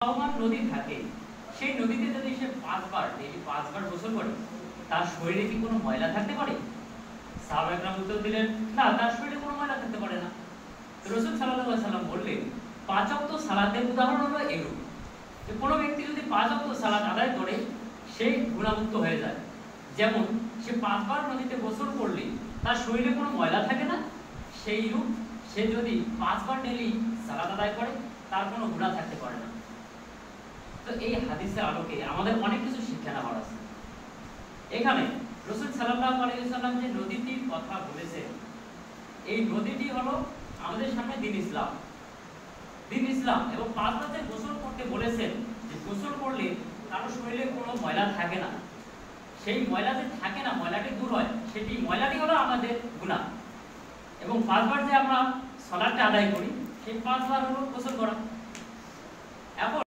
চলমান নদী থাকে, সেই নদীতে যদি সে ডেইলি 5 বার গোসল করে, তার শরীরে কি কোনো ময়লা থাকতে পারে? সাহাবায়ে কেরাম উত্তর দিলেন, না, তার শরীরে কোনো ময়লা থাকতে পারে না। রাসূল সাল্লাল্লাহু আলাইহি সাল্লাম বললেন, 5 ওয়াক্ত সালাতের উদাহরণ হলো এরূপ যে কোনো ব্যক্তি যদি 5 ওয়াক্ত সালাত আদায় করে সে গুনাহমুক্ত হয়ে যায়। যেমন সে 5 বার নদীতে গোসল করলে তার শরীরে কোনো ময়লা থাকে না, সেইরূপ সে যদি 5 বার ডেইলি সালাত আদায় করে তার কোনো গুনাহ থাকতে পারে না। তো এই হাদিসের আলোকে আমাদের অনেক কিছু শিক্ষা নেওয়ার আছে। এখানে রাসূল সাল্লাল্লাহু আলাইহি ওয়াসাল্লাম যে নদীটির কথা বলেছেন, এই নদীটি হলো আমাদের সামনে দ্বীন ইসলাম এবং 5 বার যে গোসল করতে বলেছেন, যে গোসল করলে কারো শরীরে কোনো ময়লা থাকে না, সেই ময়লা যে থাকে না, ময়লাটি দূর হয়, সেটি ময়লাটি হলো আমাদের গুনাহ। এবং 5 বার যে আমরা সালাতটা আদায় করি, সেই 5 বার হলো গোসল করা। এখন